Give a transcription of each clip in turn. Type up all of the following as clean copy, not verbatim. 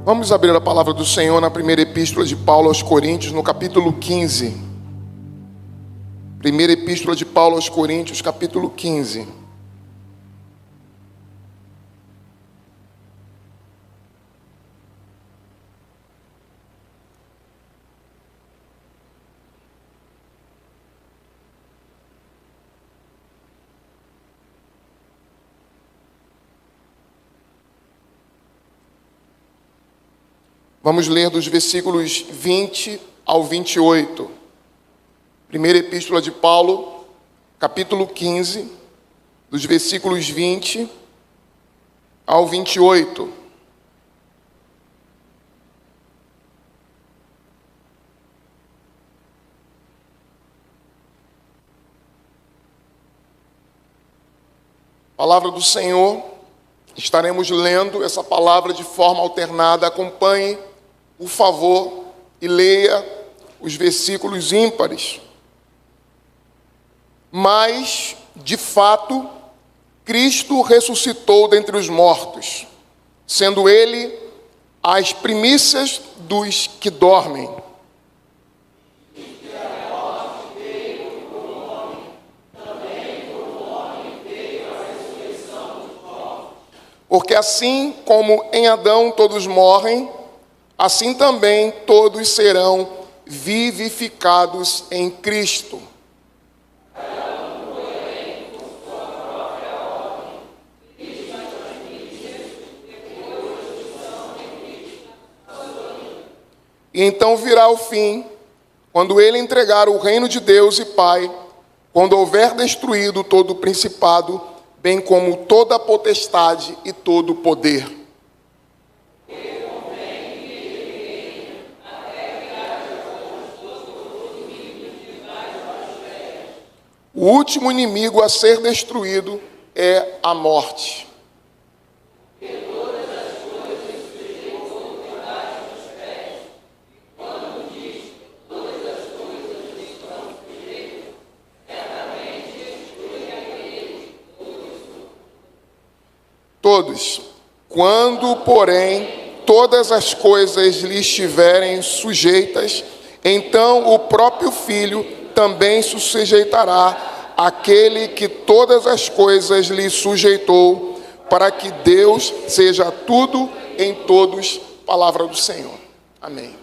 Vamos abrir a palavra do Senhor na primeira epístola de Paulo aos Coríntios, no capítulo 15. Primeira epístola de Paulo aos Coríntios, capítulo 15. Vamos ler dos versículos 20 ao 28. Primeira epístola de Paulo, capítulo 15, dos versículos 20 ao 28. Palavra do Senhor, estaremos lendo essa palavra de forma alternada. Acompanhe, por favor, e leia os versículos ímpares. Mas, de fato, Cristo ressuscitou dentre os mortos, sendo Ele as primícias dos que dormem. Porque assim como em Adão todos morrem, assim também todos serão vivificados em Cristo. E então virá o fim, quando ele entregar o reino de Deus e Pai, quando houver destruído todo o principado, bem como toda a potestade e todo o poder. O último inimigo a ser destruído é a morte. Todos, quando, porém, todas as coisas lhe estiverem sujeitas, então o próprio Filho também se sujeitará àquele que todas as coisas lhe sujeitou, para que Deus seja tudo em todos. Palavra do Senhor. Amém.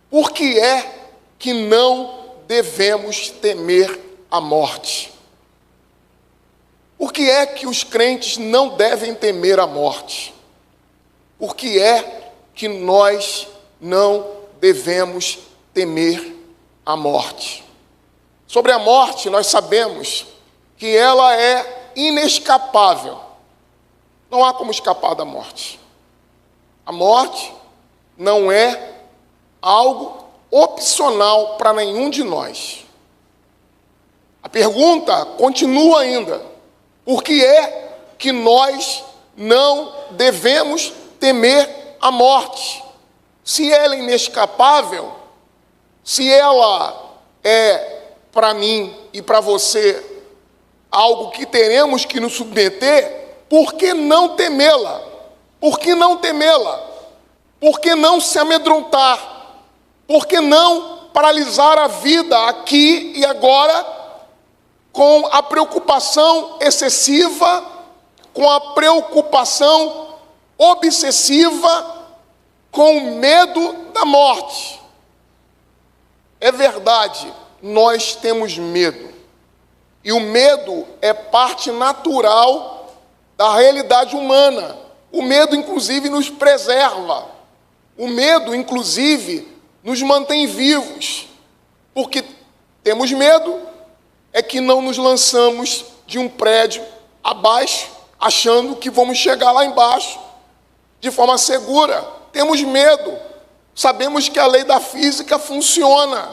Por que é que não devemos temer a morte? Por que é que os crentes não devem temer a morte? Por que é que nós não devemos temer a morte? Sobre a morte, nós sabemos que ela é inescapável. Não há como escapar da morte. A morte não é algo opcional para nenhum de nós. A pergunta continua ainda. Por que é que nós não devemos temer a morte? Se ela é inescapável, se ela é, para mim e para você, algo que teremos que nos submeter, por que não temê-la? Por que não temê-la? Por que não se amedrontar? Por que não paralisar a vida aqui e agora, com a preocupação excessiva, com a preocupação obsessiva, com o medo da morte? É verdade, nós temos medo. E o medo é parte natural da realidade humana. O medo, inclusive, nos preserva. O medo, inclusive, nos mantém vivos. Porque temos medo, é que não nos lançamos de um prédio abaixo, achando que vamos chegar lá embaixo de forma segura. Temos medo. Sabemos que a lei da física funciona.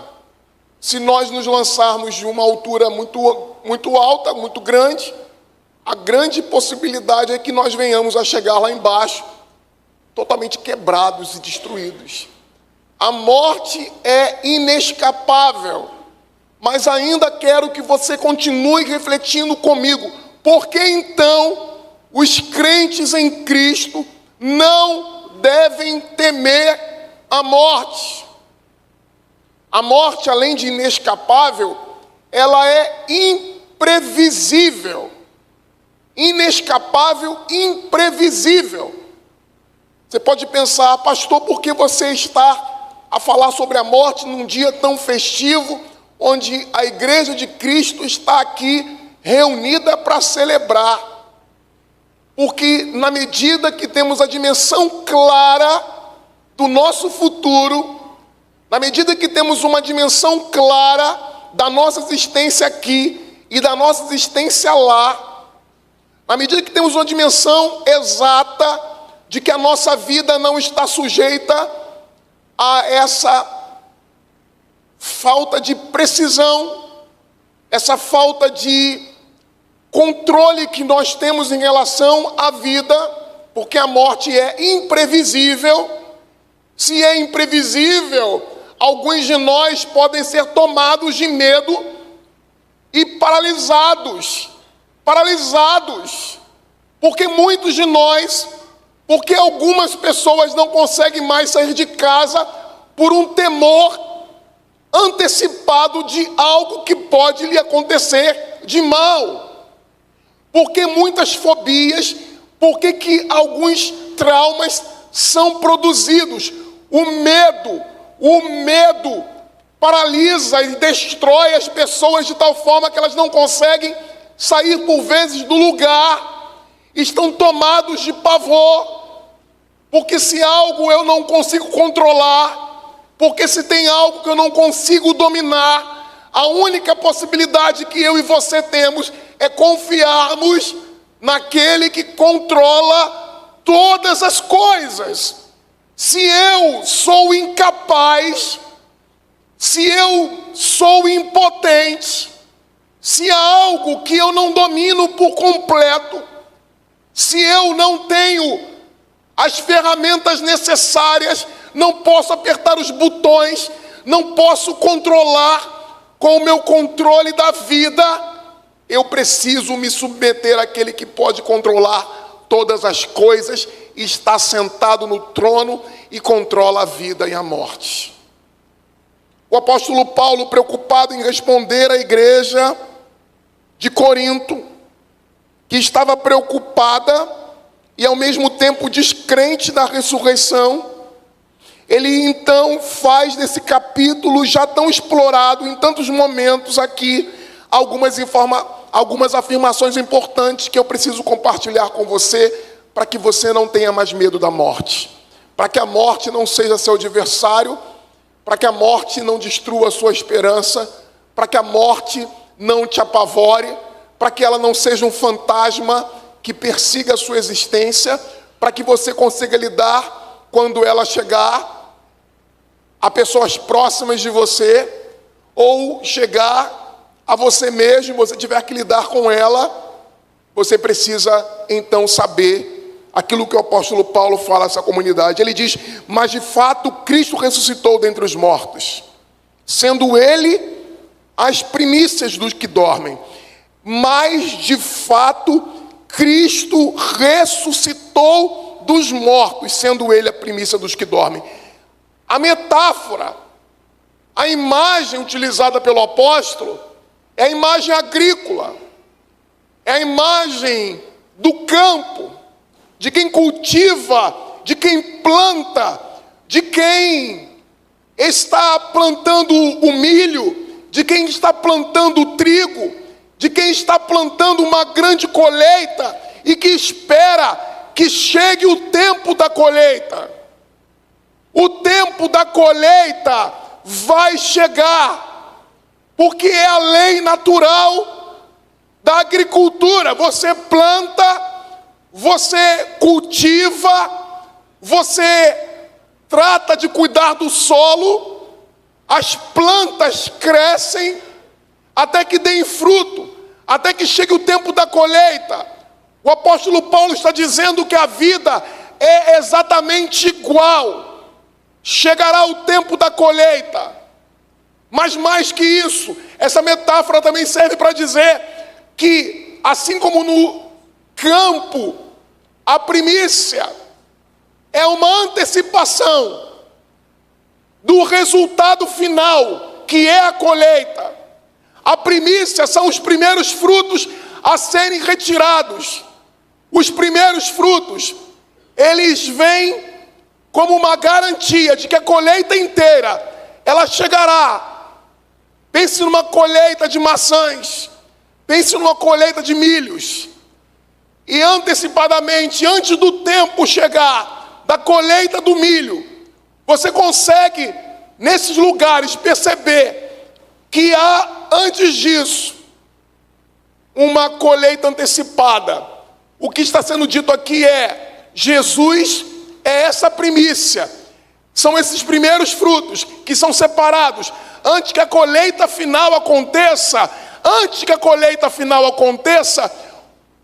Se nós nos lançarmos de uma altura muito alta, muito grande, a grande possibilidade é que nós venhamos a chegar lá embaixo totalmente quebrados e destruídos. A morte é inescapável. Mas ainda quero que você continue refletindo comigo. Por que então os crentes em Cristo não devem devem temer a morte. A morte, além de inescapável, ela é imprevisível. Inescapável, imprevisível. Você pode pensar, pastor, por que você está a falar sobre a morte num dia tão festivo, onde a igreja de Cristo está aqui reunida para celebrar? Porque na medida que temos a dimensão clara do nosso futuro, na medida que temos uma dimensão clara da nossa existência aqui e da nossa existência lá, na medida que temos uma dimensão exata de que a nossa vida não está sujeita a essa falta de precisão, essa falta de controle que nós temos em relação à vida, porque a morte é imprevisível. Se é imprevisível, alguns de nós podem ser tomados de medo e paralisados, porque muitos de nós, porque algumas pessoas não conseguem mais sair de casa por um temor antecipado de algo que pode lhe acontecer de mal. Porque muitas fobias, porque que alguns traumas são produzidos. O medo paralisa e destrói as pessoas de tal forma que elas não conseguem sair por vezes do lugar, estão tomados de pavor, porque se algo eu não consigo controlar, porque se tem algo que eu não consigo dominar, a única possibilidade que eu e você temos é confiarmos naquele que controla todas as coisas. Se eu sou incapaz, se eu sou impotente, se há algo que eu não domino por completo, se eu não tenho as ferramentas necessárias, não posso apertar os botões, não posso controlar com o meu controle da vida, eu preciso me submeter àquele que pode controlar todas as coisas, está sentado no trono e controla a vida e a morte. O apóstolo Paulo, preocupado em responder à igreja de Corinto, que estava preocupada e ao mesmo tempo descrente da ressurreição, ele então faz desse capítulo já tão explorado em tantos momentos aqui, algumas afirmações importantes que eu preciso compartilhar com você, para que você não tenha mais medo da morte, para que a morte não seja seu adversário, para que a morte não destrua a sua esperança, para que a morte não te apavore, para que ela não seja um fantasma que persiga a sua existência, para que você consiga lidar quando ela chegar a pessoas próximas de você, ou chegar a você mesmo, você tiver que lidar com ela, você precisa então saber aquilo que o apóstolo Paulo fala a essa comunidade. Ele diz: mas de fato Cristo ressuscitou dentre os mortos, sendo ele as primícias dos que dormem. Mas de fato Cristo ressuscitou dos mortos, sendo ele a primícia dos que dormem. A metáfora, a imagem utilizada pelo apóstolo é a imagem agrícola, é a imagem do campo, de quem cultiva, de quem planta, de quem está plantando o milho, de quem está plantando o trigo, de quem está plantando uma grande colheita e que espera que chegue o tempo da colheita. O tempo da colheita vai chegar, porque é a lei natural da agricultura. Você planta, você cultiva, você trata de cuidar do solo, as plantas crescem até que deem fruto, até que chegue o tempo da colheita. O apóstolo Paulo está dizendo que a vida é exatamente igual. Chegará o tempo da colheita. Mas mais que isso, essa metáfora também serve para dizer que, assim como no campo, a primícia é uma antecipação do resultado final, que é a colheita. A primícia são os primeiros frutos a serem retirados. Os primeiros frutos, eles vêm como uma garantia de que a colheita inteira, ela chegará. Pense numa colheita de maçãs, pense numa colheita de milhos. E antecipadamente, antes do tempo chegar da colheita do milho, você consegue, nesses lugares, perceber que há, antes disso, uma colheita antecipada. O que está sendo dito aqui é: Jesus é essa primícia. São esses primeiros frutos que são separados. Antes que a colheita final aconteça,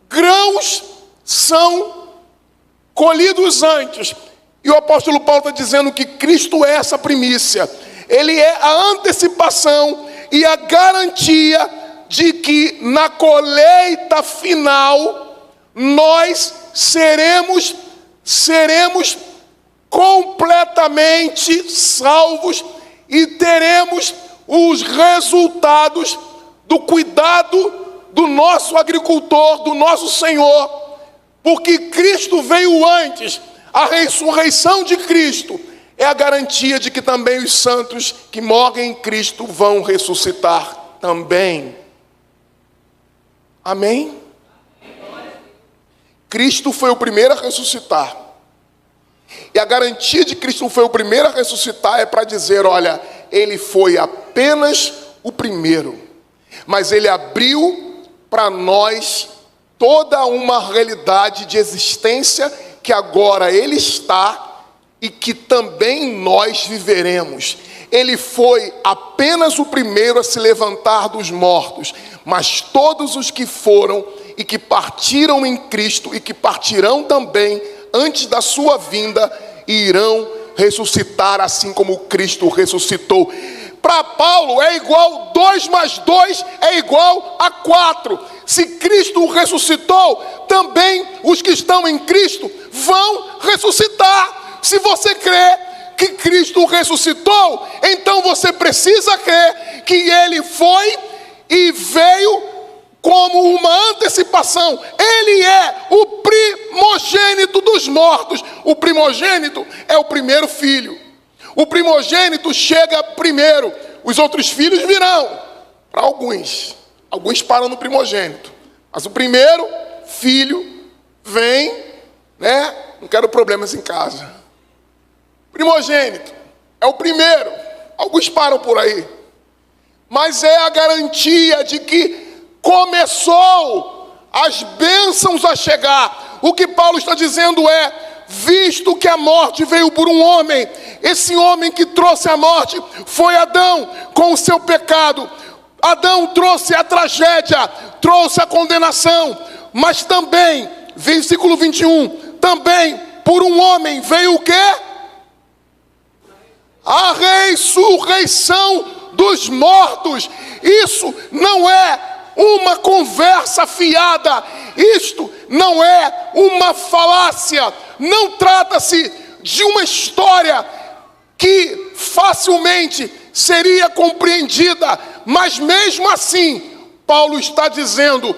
grãos são colhidos antes. E o apóstolo Paulo está dizendo que Cristo é essa primícia. Ele é a antecipação e a garantia de que na colheita final nós seremos completamente salvos e teremos os resultados do cuidado do nosso agricultor, do nosso Senhor, porque Cristo veio antes. A ressurreição de Cristo é a garantia de que também os santos que morrem em Cristo vão ressuscitar também. Amém? Cristo foi o primeiro a ressuscitar. E a garantia de que Cristo foi o primeiro a ressuscitar é para dizer: olha, Ele foi apenas o primeiro, mas Ele abriu para nós toda uma realidade de existência que agora Ele está e que também nós viveremos. Ele foi apenas o primeiro a se levantar dos mortos, mas todos os que foram e que partiram em Cristo e que partirão também antes da sua vinda irão ressuscitar, assim como Cristo ressuscitou. Para Paulo é igual 2 mais 2 é igual a 4. Se Cristo ressuscitou, também os que estão em Cristo vão ressuscitar. Se você crê que Cristo ressuscitou, então você precisa crer que Ele foi e veio como uma antecipação. Ele é o primogênito dos mortos. O primogênito é o primeiro filho. O primogênito chega primeiro. Os outros filhos virão. Para alguns. Alguns param no primogênito. Mas o primeiro filho vem, né? Não quero problemas em casa. Primogênito é o primeiro. Alguns param por aí. Mas é a garantia de que começou as bênçãos a chegar. O que Paulo está dizendo é: visto que a morte veio por um homem, esse homem que trouxe a morte foi Adão com o seu pecado. Adão trouxe a tragédia, trouxe a condenação, mas também, versículo 21, também por um homem veio o quê? A ressurreição dos mortos. Isso não é uma conversa fiada, isto não é uma falácia, não trata-se de uma história que facilmente seria compreendida, mas mesmo assim, Paulo está dizendo: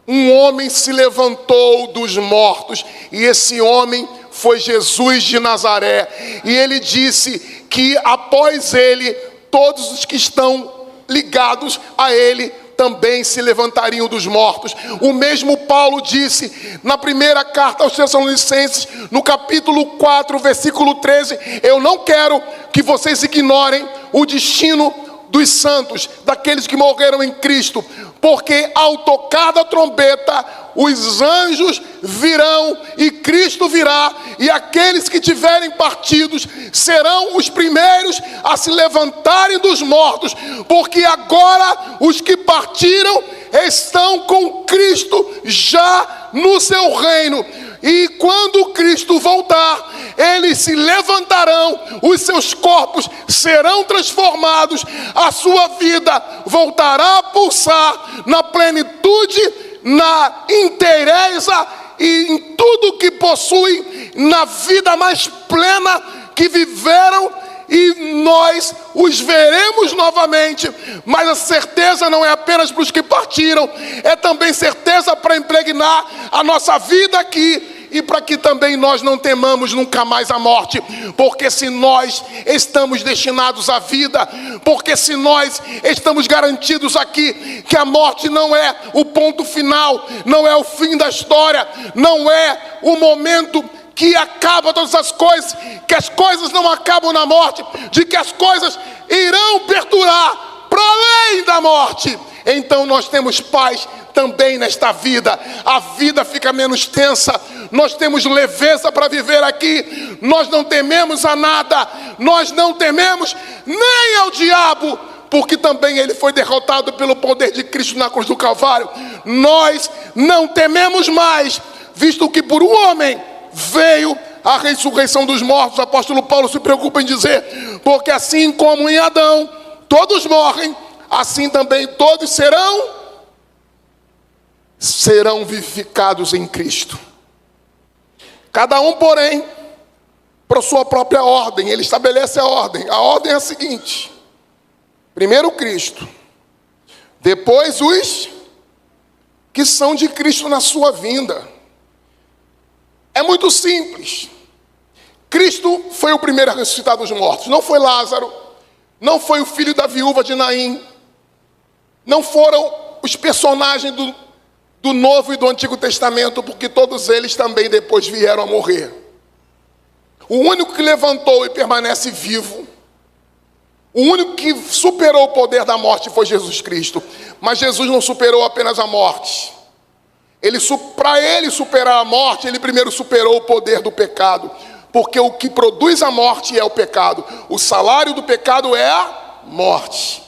um homem se levantou dos mortos, e esse homem foi Jesus de Nazaré, e ele disse que após ele, todos os que estão ligados a ele também se levantariam dos mortos. O mesmo Paulo disse na primeira carta aos Tessalonicenses, no capítulo 4, versículo 13: eu não quero que vocês ignorem o destino dos santos, daqueles que morreram em Cristo, porque ao tocar da trombeta, os anjos virão e Cristo virá, e aqueles que tiverem partidos serão os primeiros a se levantarem dos mortos, porque agora os que partiram estão com Cristo já no seu reino. E quando Cristo voltar, eles se levantarão, os seus corpos serão transformados, a sua vida voltará a pulsar na plenitude, na inteireza e em tudo que possuem, na vida mais plena que viveram, e nós os veremos novamente. Mas a certeza não é apenas para os que partiram, é também certeza para impregnar a nossa vida aqui, e para que também nós não temamos nunca mais a morte. Porque se nós estamos destinados à vida, porque se nós estamos garantidos aqui que a morte não é o ponto final, não é o fim da história, não é o momento que acaba todas as coisas, que as coisas não acabam na morte, de que as coisas irão perdurar para além da morte, então nós temos paz também nesta vida. A vida fica menos tensa, nós temos leveza para viver aqui, nós não tememos a nada, nós não tememos nem ao diabo, porque também ele foi derrotado pelo poder de Cristo na cruz do Calvário. Nós não tememos mais, visto que por um homem veio a ressurreição dos mortos. O apóstolo Paulo se preocupa em dizer: porque assim como em Adão todos morrem, assim também todos serão vivificados em Cristo. Cada um, porém, por sua própria ordem. Ele estabelece a ordem. A ordem é a seguinte: primeiro Cristo, depois os que são de Cristo na sua vinda. É muito simples. Cristo foi o primeiro a ressuscitar dos mortos. Não foi Lázaro, não foi o filho da viúva de Naim, não foram os personagens do Novo e do Antigo Testamento, porque todos eles também depois vieram a morrer. O único que levantou e permanece vivo, o único que superou o poder da morte foi Jesus Cristo. Mas Jesus não superou apenas a morte. Para ele superar a morte, ele primeiro superou o poder do pecado. Porque o que produz a morte é o pecado. O salário do pecado é a morte.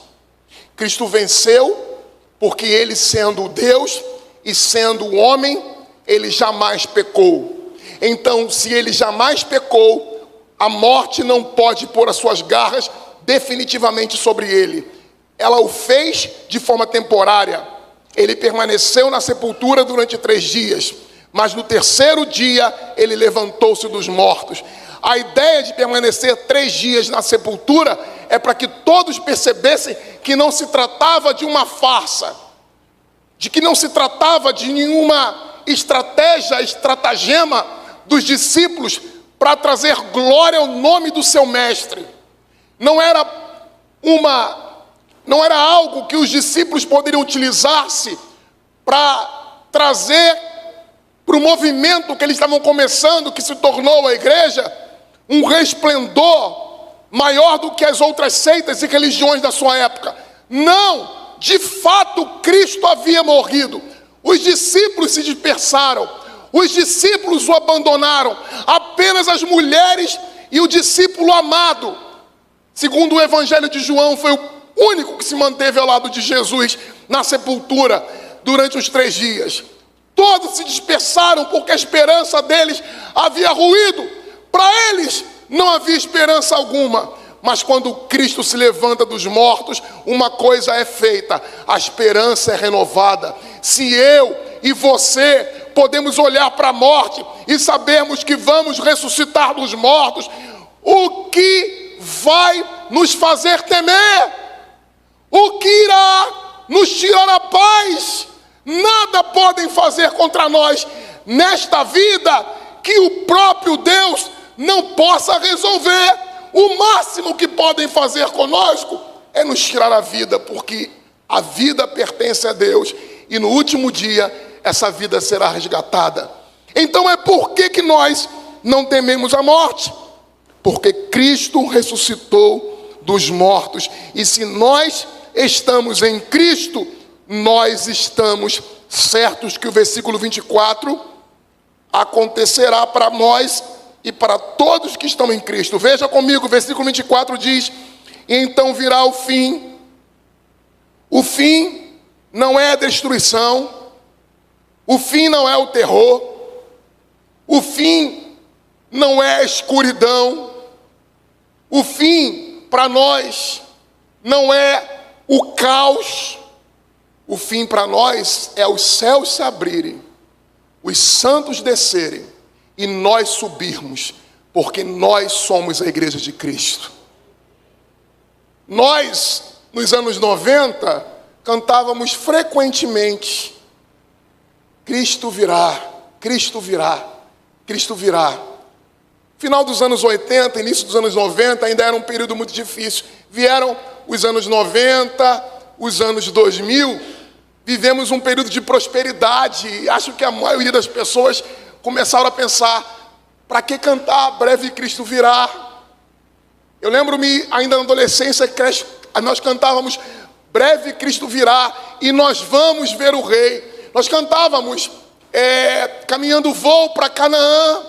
Cristo venceu, porque ele, sendo Deus e sendo homem, ele jamais pecou. Então, se ele jamais pecou, a morte não pode pôr as suas garras definitivamente sobre ele. Ela o fez de forma temporária. Ele permaneceu na sepultura durante 3 dias, mas no terceiro dia ele levantou-se dos mortos. A ideia de permanecer 3 dias na sepultura é para que todos percebessem que não se tratava de uma farsa, de que não se tratava de nenhuma estratagema dos discípulos para trazer glória ao nome do seu mestre. Não era algo que os discípulos poderiam utilizar-se para trazer para o movimento que eles estavam começando, que se tornou a igreja, um resplendor maior do que as outras seitas e religiões da sua época. Não, de fato Cristo havia morrido. Os discípulos se dispersaram, os discípulos o abandonaram. Apenas as mulheres e o discípulo amado, segundo o Evangelho de João, foi o único que se manteve ao lado de Jesus na sepultura durante os 3 dias. Todos se dispersaram porque a esperança deles havia ruído. Para eles não havia esperança alguma. Mas quando Cristo se levanta dos mortos, uma coisa é feita: a esperança é renovada. Se eu e você podemos olhar para a morte e sabermos que vamos ressuscitar dos mortos, o que vai nos fazer temer? O que irá nos tirar a paz? Nada podem fazer contra nós nesta vida que o próprio Deus não possa resolver. O máximo que podem fazer conosco é nos tirar a vida, porque a vida pertence a Deus e no último dia essa vida será resgatada. Então é por que nós não tememos a morte? Porque Cristo ressuscitou dos mortos, e se nós estamos em Cristo, nós estamos certos que o versículo 24 acontecerá para nós e para todos que estão em Cristo. Veja comigo, o versículo 24 diz: e então virá o fim. O fim não é a destruição, o fim não é o terror, o fim não é a escuridão, o fim para nós não é o caos. O fim para nós é os céus se abrirem os santos descerem e nós subirmos, porque nós somos a igreja de Cristo. Nós, nos anos 90, cantávamos frequentemente: Cristo virá, Cristo virá, Cristo virá. Final dos anos 80, início dos anos 90, ainda era um período muito difícil. Vieram os anos 90, os anos 2000, vivemos um período de prosperidade. Acho que a maioria das pessoas começaram a pensar: para que cantar breve Cristo virá? Eu lembro-me, ainda na adolescência, nós cantávamos breve Cristo virá e nós vamos ver o Rei. Nós cantávamos caminhando o voo para Canaã,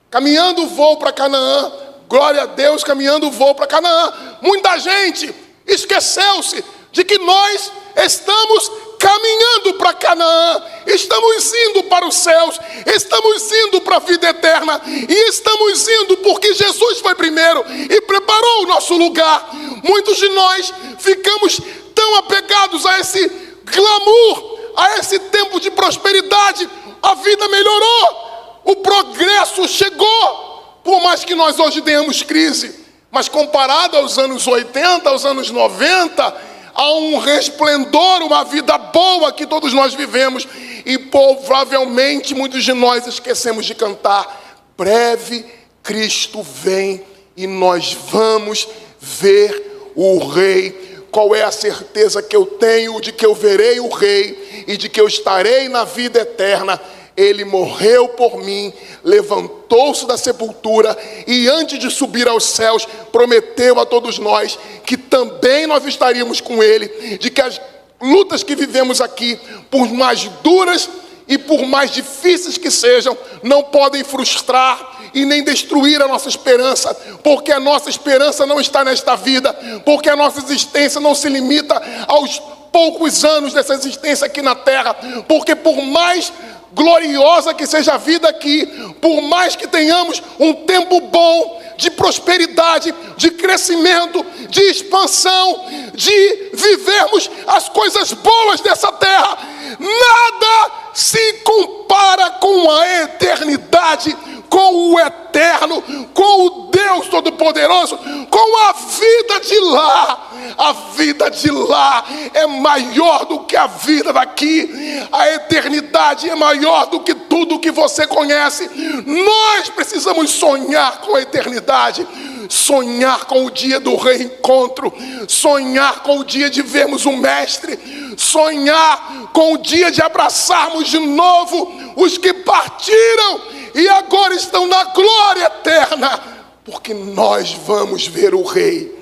caminhando o voo para Canaã, glória a Deus, caminhando o voo para Canaã. Muita gente esqueceu-se de que nós estamos caminhando para Canaã, estamos indo para os céus, estamos indo para a vida eterna, e estamos indo porque Jesus foi primeiro e preparou o nosso lugar. Muitos de nós ficamos tão apegados a esse glamour, a esse tempo de prosperidade. A vida melhorou, o progresso chegou, por mais que nós hoje tenhamos crise, mas comparado aos anos 80, aos anos 90, há um resplendor, uma vida boa que todos nós vivemos, e provavelmente muitos de nós esquecemos de cantar: breve Cristo vem e nós vamos ver o Rei. Qual é a certeza que eu tenho de que eu verei o Rei e de que eu estarei na vida eterna? Ele morreu por mim, levantou-se da sepultura e antes de subir aos céus, prometeu a todos nós que também nós estaríamos com Ele, de que as lutas que vivemos aqui, por mais duras e por mais difíceis que sejam, não podem frustrar e nem destruir a nossa esperança, porque a nossa esperança não está nesta vida, porque a nossa existência não se limita aos poucos anos dessa existência aqui na terra, porque por mais gloriosa que seja a vida aqui, por mais que tenhamos um tempo bom de prosperidade, de crescimento, de expansão, de vivermos as coisas boas dessa terra, nada se compara com a eternidade, com o eterno, com o Deus Todo-Poderoso, com a vida de lá. A vida de lá é maior do que a vida daqui. A eternidade é maior do que tudo que você conhece. Nós precisamos sonhar com a eternidade, sonhar com o dia do reencontro, sonhar com o dia de vermos o Mestre, sonhar com o dia de abraçarmos de novo os que partiram e agora estão na glória eterna, porque nós vamos ver o Rei.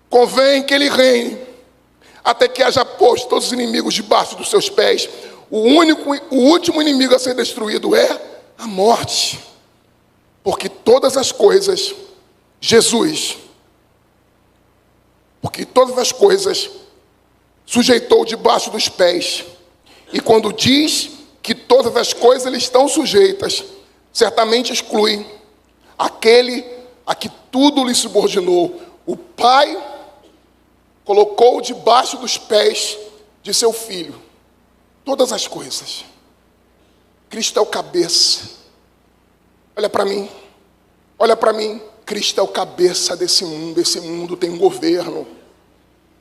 Convém que Ele reine, até que haja posto todos os inimigos debaixo dos seus pés. O último inimigo a ser destruído é a morte, porque todas as coisas, porque todas as coisas sujeitou debaixo dos pés. E quando diz que todas as coisas lhe estão sujeitas, certamente exclui aquele a que tudo lhe subordinou. O Pai colocou debaixo dos pés de seu Filho todas as coisas. Cristo é o cabeça. Olha para mim, olha para mim. Cristo é o cabeça desse mundo. Esse mundo tem um governo.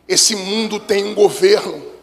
Esse mundo tem um governo.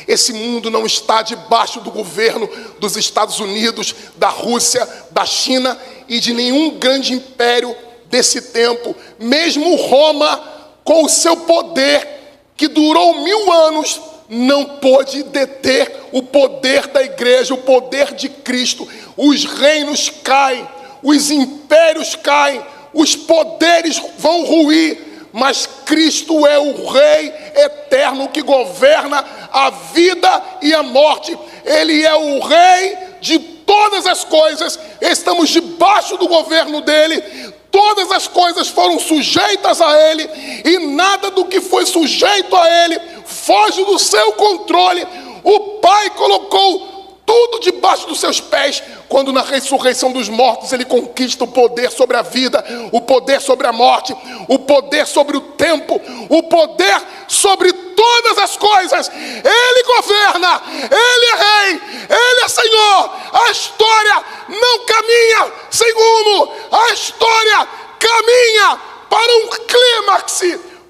Esse mundo não está debaixo do governo dos Estados Unidos, da Rússia, da China e de nenhum grande império desse tempo. Mesmo Roma, com o seu poder, que durou 1000 anos, não pôde deter o poder da igreja, o poder de Cristo. Os reinos caem, os impérios caem, os poderes vão ruir, mas Cristo é o Rei eterno que governa a vida e a morte. Ele é o Rei de todas as coisas, estamos debaixo do governo dele. Todas as coisas foram sujeitas a Ele, e nada do que foi sujeito a Ele foge do seu controle. O Pai colocou tudo debaixo dos seus pés, quando na ressurreição dos mortos ele conquista o poder sobre a vida, o poder sobre a morte, o poder sobre o tempo, o poder sobre todas as coisas. Ele governa, ele é rei, ele é Senhor. A história não caminha sem rumo, a história caminha para um clímax,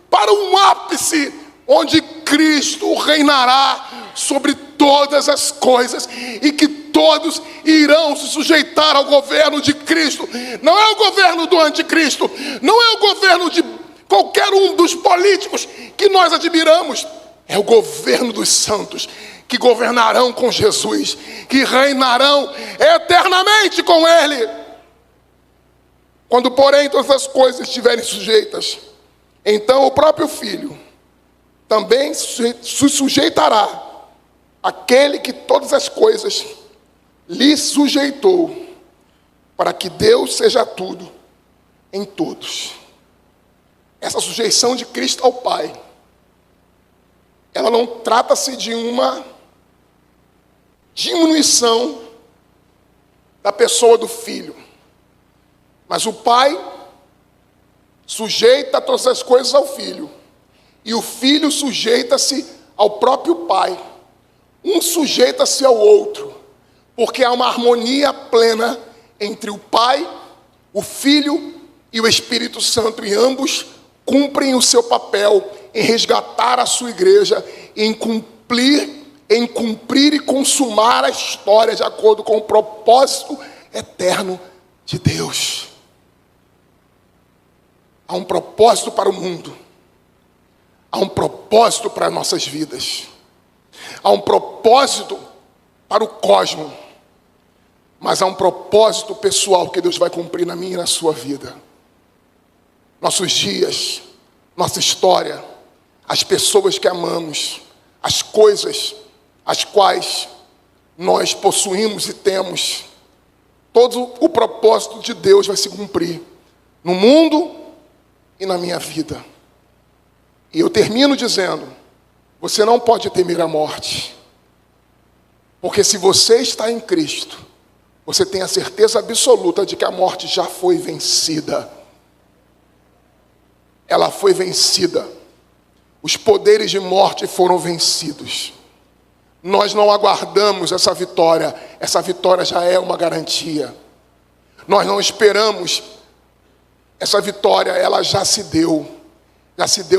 para um ápice, onde Cristo reinará sobre todas as coisas, e que todos irão se sujeitar ao governo de Cristo. Não é o governo do anticristo, não é o governo de qualquer um dos políticos que nós admiramos, é o governo dos santos, que governarão com Jesus, que reinarão eternamente com Ele. Quando, porém, todas as coisas estiverem sujeitas, então o próprio Filho também se sujeitará àquele que todas as coisas lhe sujeitou, para que Deus seja tudo em todos. Essa sujeição de Cristo ao Pai, ela não trata-se de uma diminuição da pessoa do Filho, mas o Pai sujeita todas as coisas ao Filho, e o Filho sujeita-se ao próprio Pai. Um sujeita-se ao outro, porque há uma harmonia plena entre o Pai, o Filho e o Espírito Santo, e ambos cumprem o seu papel em resgatar a sua igreja, em cumprir e consumar a história de acordo com o propósito eterno de Deus. Há um propósito para o mundo, há um propósito para as nossas vidas, há um propósito para o cosmos, mas há um propósito pessoal que Deus vai cumprir na minha e na sua vida. Nossos dias, nossa história, as pessoas que amamos, as coisas as quais nós possuímos e temos, todo o propósito de Deus vai se cumprir no mundo e na minha vida. E eu termino dizendo: você não pode temer a morte, porque se você está em Cristo, você tem a certeza absoluta de que a morte já foi vencida. Ela foi vencida. Os poderes de morte foram vencidos. Nós não aguardamos essa vitória já é uma garantia. Nós não esperamos essa vitória, ela já se deu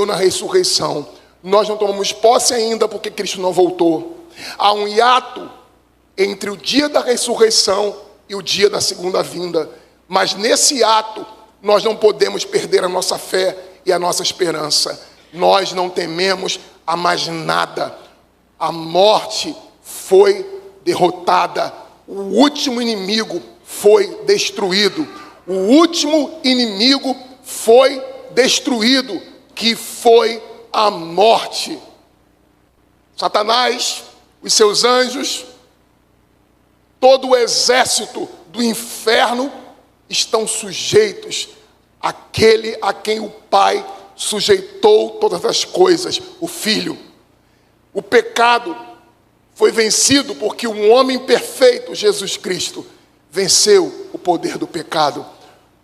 na ressurreição. Nós não tomamos posse ainda porque Cristo não voltou. Há um hiato entre o dia da ressurreição e o dia da segunda vinda, mas nesse ato nós não podemos perder a nossa fé e a nossa esperança. Nós não tememos a mais nada. A morte foi derrotada, o último inimigo foi destruído, o último inimigo foi destruído, que foi a morte. Satanás, os seus anjos, todo o exército do inferno estão sujeitos àquele a quem o Pai sujeitou todas as coisas, o Filho. O pecado foi vencido porque um homem perfeito, Jesus Cristo, venceu o poder do pecado.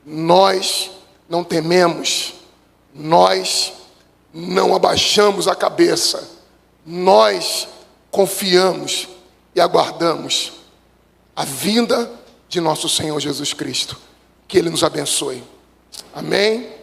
Nós não tememos, nós não abaixamos a cabeça, nós confiamos e aguardamos a vinda de nosso Senhor Jesus Cristo. Que Ele nos abençoe. Amém?